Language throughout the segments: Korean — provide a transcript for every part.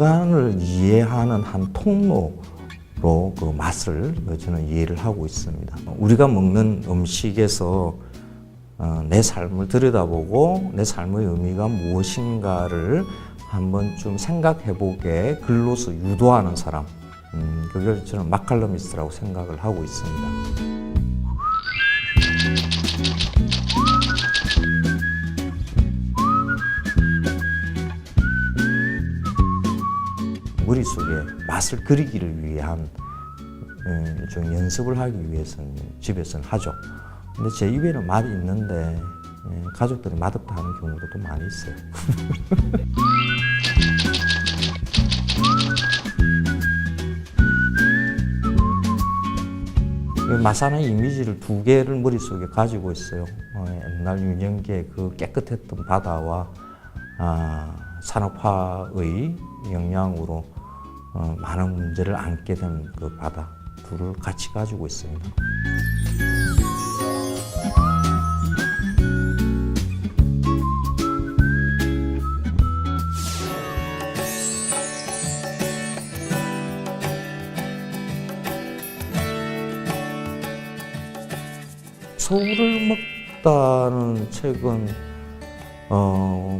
인간을 이해하는 한 통로로 그 맛을 저는 이해를 하고 있습니다. 우리가 먹는 음식에서 내 삶을 들여다보고 내 삶의 의미가 무엇인가를 한번 좀 생각해보게 글로서 유도하는 사람, 그걸 저는 마칼러미스트라고 생각을 하고 있습니다. 머릿속에 맛을 그리기를 위한 좀 연습을 하기 위해서는 집에서는 하죠. 근데 제 입에는 맛이 있는데 가족들이 맛없다 하는 경우도 또 많이 있어요. 마사는 이미지를 두 개를 머릿속에 가지고 있어요. 옛날 유년기에 그 깨끗했던 바다와 산업화의 영향으로 많은 문제를 안게 된 그 바다 둘을 같이 가지고 있습니다. 서울을 먹다는 책은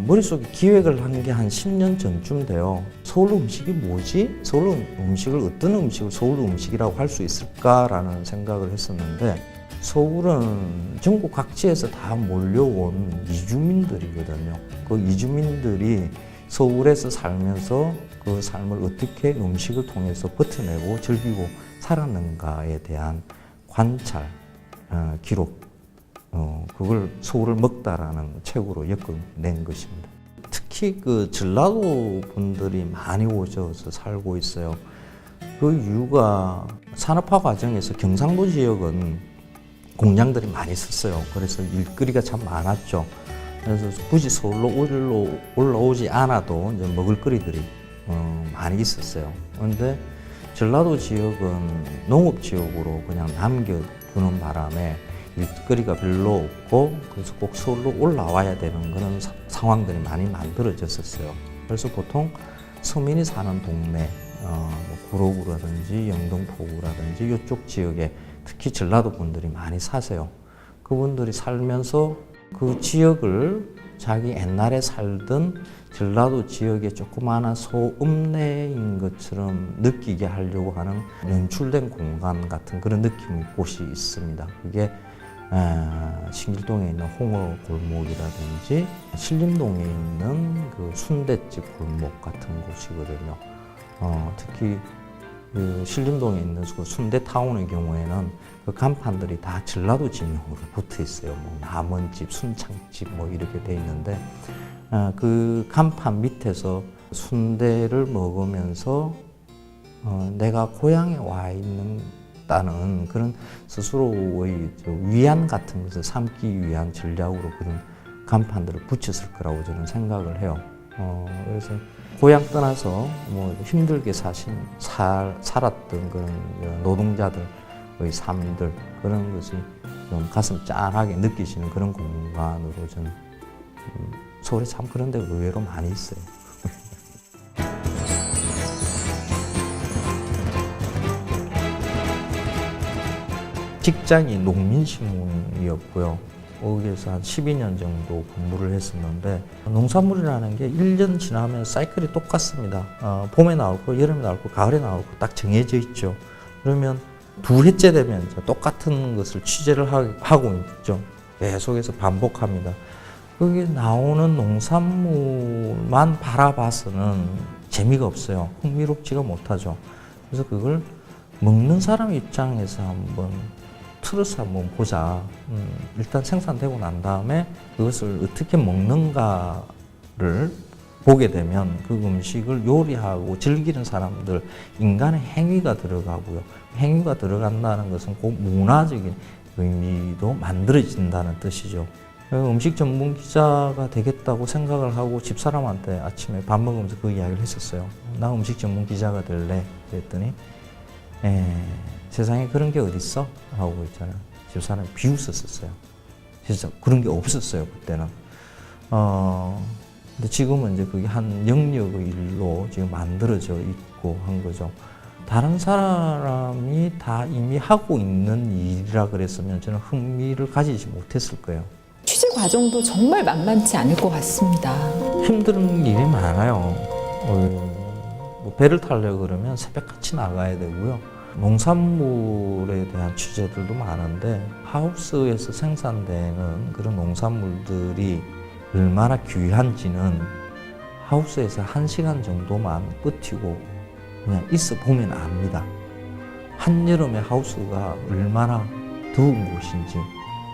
머릿속에 기획을 한 게 한 10년 전쯤 돼요. 서울 음식이 뭐지? 서울 음식을 어떤 음식을 서울 음식이라고 할 수 있을까라는 생각을 했었는데 서울은 전국 각지에서 다 몰려온 이주민들이거든요. 그 이주민들이 서울에서 살면서 그 삶을 어떻게 음식을 통해서 버텨내고 즐기고 살았는가에 대한 관찰, 기록, 그걸 서울을 먹다라는 책으로 엮어낸 것입니다. 특히 그 전라도 분들이 많이 오셔서 살고 있어요. 그 이유가 산업화 과정에서 경상도 지역은 공장들이 많이 있었어요. 그래서 일거리가 참 많았죠. 그래서 굳이 서울로 올라오지 않아도 이제 먹을거리들이 많이 있었어요. 그런데 전라도 지역은 농업 지역으로 그냥 남겨두는 바람에 일거리가 별로 없고 그래서 꼭 서울로 올라와야 되는 그런 상황들이 많이 만들어졌었어요. 그래서 보통 서민이 사는 동네, 구로구라든지 영등포구라든지 이쪽 지역에 특히 전라도 분들이 많이 사세요. 그분들이 살면서 그 지역을 자기 옛날에 살던 전라도 지역의 조그마한 소읍내인 것처럼 느끼게 하려고 하는 연출된 공간 같은 그런 느낌의 곳이 있습니다. 그게 신길동에 있는 홍어 골목이라든지 신림동에 있는 그 순댓집 골목 같은 곳이거든요. 특히 그 신림동에 있는 그 순대타운의 경우에는 그 간판들이 다 전라도 지명으로 붙어 있어요. 뭐 남원집, 순창집 뭐 이렇게 돼 있는데 그 간판 밑에서 순대를 먹으면서 내가 고향에 와 있다는 그런 스스로의 위안 같은 것을 삼기 위한 전략으로 그런 간판들을 붙였을 거라고 저는 생각을 해요. 그래서 고향 떠나서 뭐 힘들게 살았던 그런 노동자들의 삶들 그런 것이 좀 가슴 짠하게 느끼시는 그런 공간으로 저는 서울에 참 그런 데가 의외로 많이 있어요. 직장이 농민신문이었고요. 거기에서 한 12년 정도 근무를 했었는데 농산물이라는 게 1년 지나면 사이클이 똑같습니다. 봄에 나올 거, 여름에 나올 거, 가을에 나올 거 딱 정해져 있죠. 그러면 두 해째 되면 똑같은 것을 취재를 하고 있죠. 계속해서 반복합니다. 거기 나오는 농산물만 바라봐서는 재미가 없어요. 흥미롭지가 못하죠. 그래서 그걸 먹는 사람 입장에서 한번 틀어서 한번 보자. 일단 생산되고 난 다음에 그것을 어떻게 먹는가를 보게 되면 그 음식을 요리하고 즐기는 사람들, 인간의 행위가 들어가고요. 행위가 들어간다는 것은 꼭 문화적인 의미도 만들어진다는 뜻이죠. 음식 전문 기자가 되겠다고 생각을 하고 집사람한테 아침에 밥 먹으면서 그 이야기를 했었어요. 나 음식 전문 기자가 될래? 그랬더니 세상에 그런 게 어딨어? 하고 있잖아요. 집사람이 비웃었었어요. 진짜 그런 게 없었어요, 그때는. 근데 지금은 이제 그게 한 영역의 일로 지금 만들어져 있고 한 거죠. 다른 사람이 다 이미 하고 있는 일이라 그랬으면 저는 흥미를 가지지 못했을 거예요. 취재 과정도 정말 만만치 않을 것 같습니다. 힘든 일이 많아요. 뭐 배를 타려고 그러면 새벽같이 나가야 되고요. 농산물에 대한 취재들도 많은데 하우스에서 생산되는 그런 농산물들이 얼마나 귀한지는 하우스에서 1시간 정도만 버티고 그냥 있어 보면 압니다. 한여름에 하우스가 얼마나 더운 곳인지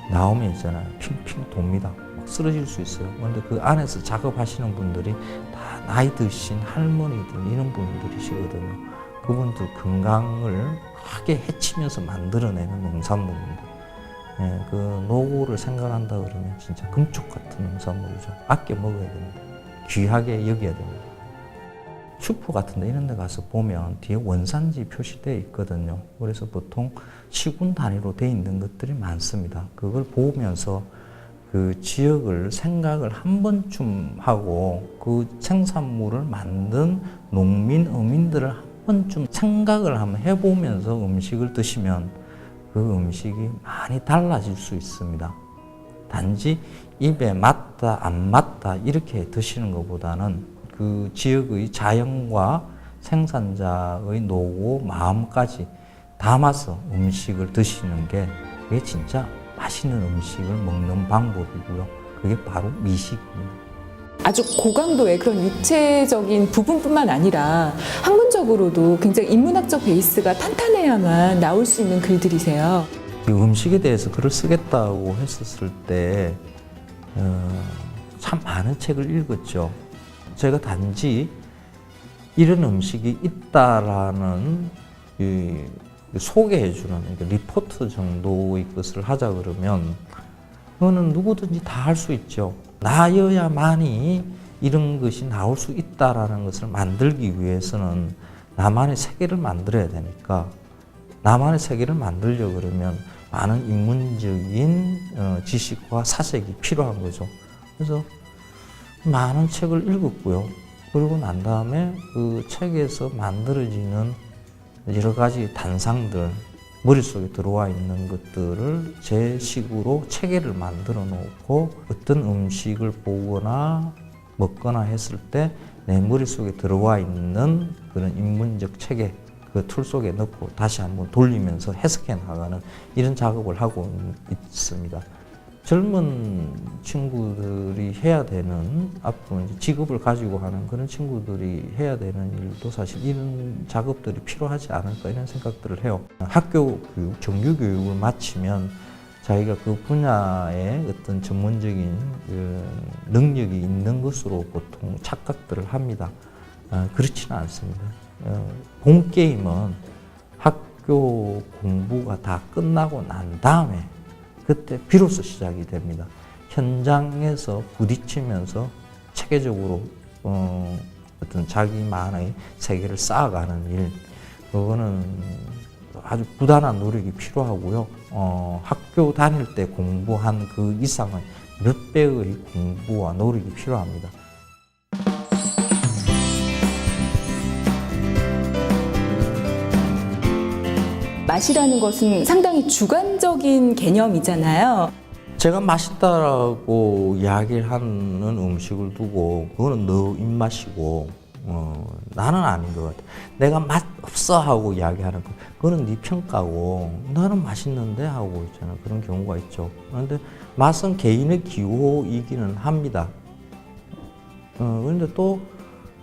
나오면 있잖아요. 핑핑 돕니다. 막 쓰러질 수 있어요. 그런데 그 안에서 작업하시는 분들이 다 나이 드신 할머니들 이런 분들이시거든요. 그분들 건강을 크게 해치면서 만들어내는 농산물입니다. 예, 그 노고를 생각한다 그러면 진짜 금쪽 같은 농산물이죠. 아껴 먹어야 됩니다. 귀하게 여겨야 됩니다. 슈퍼 같은 데 이런 데 가서 보면 뒤에 원산지 표시되어 있거든요. 그래서 보통 시군 단위로 되어 있는 것들이 많습니다. 그걸 보면서 그 지역을 생각을 한 번쯤 하고 그 생산물을 만든 농민, 어민들을 한 번쯤 생각을 한번 해보면서 음식을 드시면 그 음식이 많이 달라질 수 있습니다. 단지 입에 맞다, 안 맞다 이렇게 드시는 것보다는 그 지역의 자연과 생산자의 노고, 마음까지 담아서 음식을 드시는 게 그게 진짜 맛있는 음식을 먹는 방법이고요. 그게 바로 미식입니다. 아주 고강도의 그런 육체적인 부분뿐만 아니라 학문적으로도 굉장히 인문학적 베이스가 탄탄해야만 나올 수 있는 글들이세요. 이 음식에 대해서 글을 쓰겠다고 했었을 때 참 많은 책을 읽었죠. 제가 단지 이런 음식이 있다라는 소개해주는 리포트 정도의 것을 하자 그러면 그거는 누구든지 다 할 수 있죠. 나여야만이 이런 것이 나올 수 있다라는 것을 만들기 위해서는 나만의 세계를 만들어야 되니까 나만의 세계를 만들려고 그러면 많은 인문적인 지식과 사색이 필요한 거죠. 그래서 많은 책을 읽었고요. 그러고 난 다음에 그 책에서 만들어지는 여러 가지 단상들, 머릿속에 들어와 있는 것들을 제 식으로 체계를 만들어 놓고 어떤 음식을 보거나 먹거나 했을 때 내 머릿속에 들어와 있는 그런 인문적 체계, 그 툴 속에 넣고 다시 한번 돌리면서 해석해 나가는 이런 작업을 하고 있습니다. 젊은 친구들이 해야 되는, 앞으로 이제 직업을 가지고 하는 그런 친구들이 해야 되는 일도 사실 이런 작업들이 필요하지 않을까 이런 생각들을 해요. 학교 교육, 정규 교육을 마치면 자기가 그 분야에 어떤 전문적인 능력이 있는 것으로 보통 착각들을 합니다. 그렇지는 않습니다. 본 게임은 학교 공부가 다 끝나고 난 다음에 그때 비로소 시작이 됩니다. 현장에서 부딪히면서 체계적으로 어떤 자기만의 세계를 쌓아가는 일, 그거는 아주 부단한 노력이 필요하고요. 학교 다닐 때 공부한 그 이상의 몇 배의 공부와 노력이 필요합니다. 맛이라는 것은 상당히 주관적인 개념이잖아요. 제가 맛있다라고 이야기를 하는 음식을 두고 그거는 너 입맛이고 나는 아닌 것 같아. 내가 맛 없어 하고 이야기하는 거 그거는 네 평가고 나는 맛있는데 하고 있잖아. 그런 경우가 있죠. 그런데 맛은 개인의 기호이기는 합니다. 그런데 또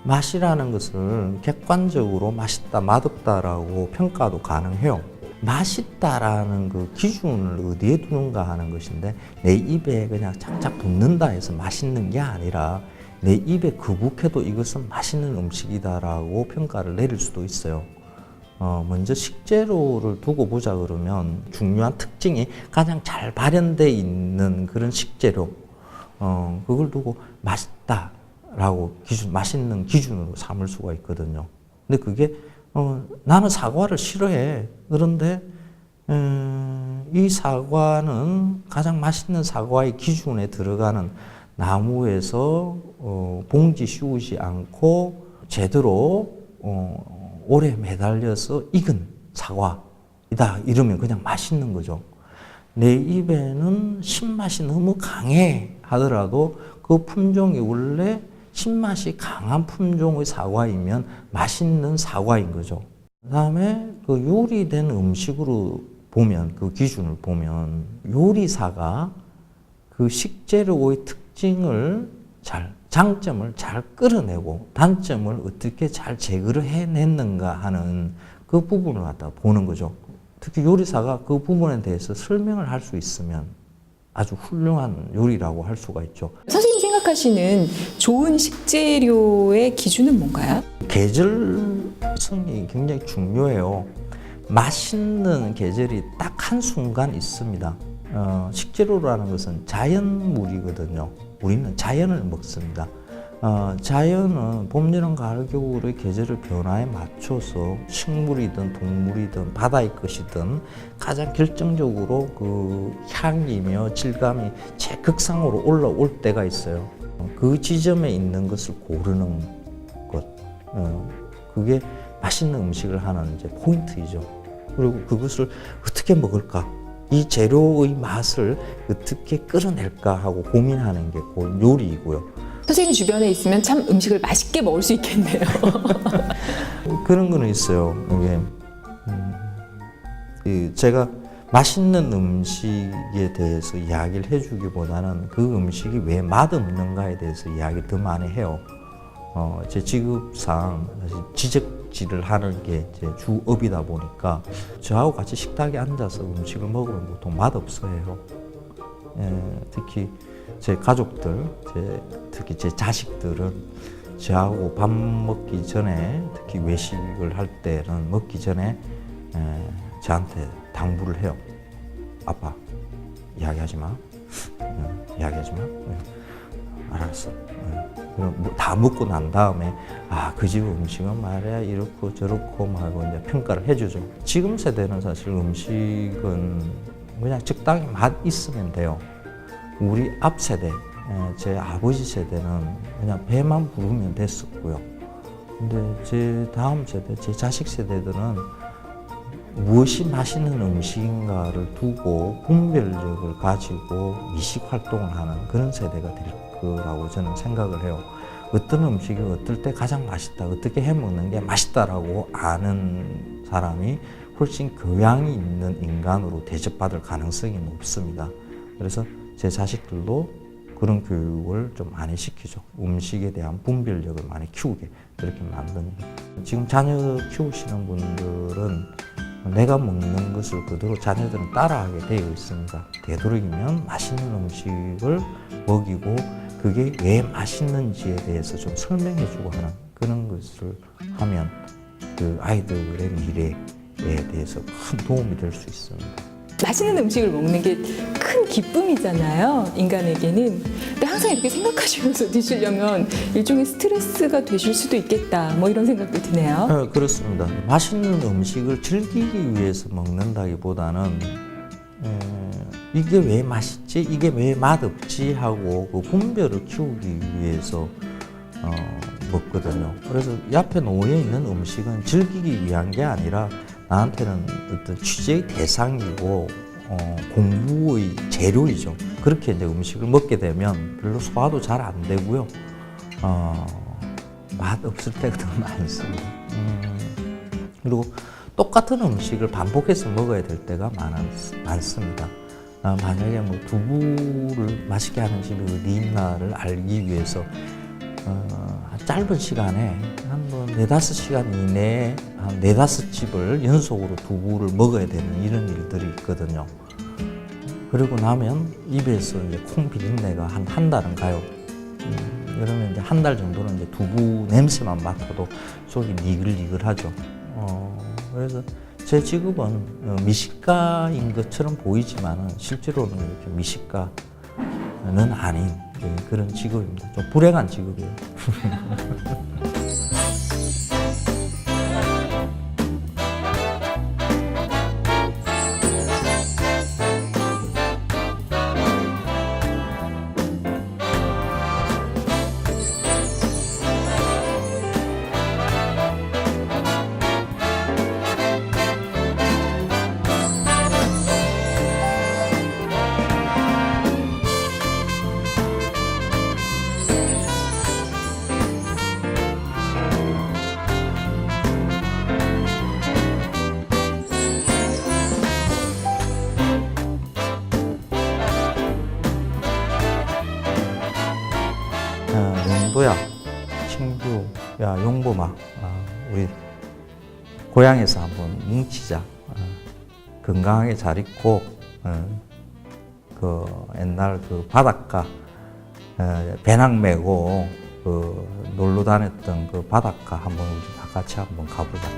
맛이라는 것을 객관적으로 맛있다, 맛없다라고 평가도 가능해요. 맛있다라는 그 기준을 어디에 두는가 하는 것인데 내 입에 그냥 착착 붙는다 해서 맛있는 게 아니라 내 입에 거북해도 이것은 맛있는 음식이다라고 평가를 내릴 수도 있어요. 먼저 식재료를 두고 보자 그러면 중요한 특징이 가장 잘 발현되어 있는 그런 식재료, 그걸 두고 맛있다라고 맛있는 기준으로 삼을 수가 있거든요. 근데 그게 나는 사과를 싫어해. 그런데 이 사과는 가장 맛있는 사과의 기준에 들어가는 나무에서 봉지 씌우지 않고 제대로 오래 매달려서 익은 사과이다 이러면 그냥 맛있는 거죠. 내 입에는 신맛이 너무 강해 하더라도 그 품종이 원래 신맛이 강한 품종의 사과이면 맛있는 사과인 거죠. 그다음에 그 요리된 음식으로 보면 그 기준을 보면 요리사가 그 식재료의 특징을 장점을 잘 끌어내고 단점을 어떻게 잘 제거를 해냈는가 하는 그 부분을 갖다 보는 거죠. 특히 요리사가 그 부분에 대해서 설명을 할 수 있으면 아주 훌륭한 요리라고 할 수가 있죠. 선생님 생각하시는 좋은 식재료의 기준은 뭔가요? 계절성이 굉장히 중요해요. 맛있는 계절이 딱 한순간 있습니다. 식재료라는 것은 자연물이거든요. 우리는 자연을 먹습니다. 자연은 봄, 여름, 가을, 겨울의 계절의 변화에 맞춰서 식물이든 동물이든 바다의 것이든 가장 결정적으로 그 향이며 질감이 최극상으로 올라올 때가 있어요. 그 지점에 있는 것을 고르는 것, 그게 맛있는 음식을 하는 이제 포인트이죠. 그리고 그것을 어떻게 먹을까? 이 재료의 맛을 어떻게 끌어낼까 하고 고민하는 게 그 요리이고요. 선생님 주변에 있으면 참 음식을 맛있게 먹을 수 있겠네요. 그런 거는 있어요. 이게 제가 맛있는 음식에 대해서 이야기를 해주기보다는 그 음식이 왜 맛없는가에 대해서 이야기를 더 많이 해요. 제 직업상 사실 지적질을 하는 게 제 주업이다 보니까 저하고 같이 식탁에 앉아서 음식을 먹으면 보통 맛없어해요. 특히 제 가족들, 특히 제 자식들은 저하고 밥 먹기 전에, 특히 외식을 할 때는 먹기 전에 저한테 당부를 해요. 아빠, 이야기하지 마. 이야기하지 마. 알았어. 그럼 다 먹고 난 다음에 그 집 음식은 말이야 이렇고 저렇고 하고 이제 평가를 해주죠. 지금 세대는 사실 음식은 그냥 적당히 맛 있으면 돼요. 우리 앞 세대, 제 아버지 세대는 그냥 배만 부르면 됐었고요. 근데 제 다음 세대, 제 자식 세대들은 무엇이 맛있는 음식인가를 두고 분별력을 가지고 미식 활동을 하는 그런 세대가 될 거라고 저는 생각을 해요. 어떤 음식이 어떨 때 가장 맛있다, 어떻게 해먹는 게 맛있다라고 아는 사람이 훨씬 교양이 있는 인간으로 대접받을 가능성이 높습니다. 그래서 제 자식들도 그런 교육을 좀 많이 시키죠. 음식에 대한 분별력을 많이 키우게 그렇게 만듭니다. 지금 자녀 키우시는 분들은 내가 먹는 것을 그대로 자녀들은 따라하게 되어 있습니다. 되도록이면 맛있는 음식을 먹이고 그게 왜 맛있는지에 대해서 좀 설명해주고 하는 그런 것을 하면 그 아이들의 미래에 대해서 큰 도움이 될 수 있습니다. 맛있는 음식을 먹는 게 큰 기쁨이잖아요, 인간에게는. 근데 항상 이렇게 생각하시면서 드시려면 일종의 스트레스가 되실 수도 있겠다, 뭐 이런 생각도 드네요. 그렇습니다. 맛있는 음식을 즐기기 위해서 먹는다기보다는 이게 왜 맛있지, 이게 왜 맛없지 하고 그 분별을 키우기 위해서 먹거든요. 그래서 옆에 놓여 있는 음식은 즐기기 위한 게 아니라 나한테는 어떤 취재의 대상이고 공부의 재료이죠. 그렇게 이제 음식을 먹게 되면 별로 소화도 잘 안 되고요. 맛 없을 때가 더 많습니다. 그리고 똑같은 음식을 반복해서 먹어야 될 때가 많습니다. 만약에 뭐 두부를 맛있게 하는 집이 어디 있나를 알기 위해서 짧은 시간에 한 4-5시간 이내에 한 4-5집을 연속으로 두부를 먹어야 되는 이런 일들이 있거든요. 그리고 나면 입에서 이제 콩 비린내가 한 달은 가요. 그러면 이제 한 달 정도는 이제 두부 냄새만 맡아도 속이 니글니글하죠. 그래서 제 직업은 미식가인 것처럼 보이지만 실제로는 이렇게 미식가는 아닌 그런 직업입니다. 좀 불행한 직업이에요. 강도야, 친구, 야, 용범아, 우리 고향에서 한번 뭉치자. 건강하게 잘 있고, 그 옛날 그 바닷가, 배낭 메고 그 놀러 다녔던 그 바닷가 한번 우리 다 같이 한번 가보자.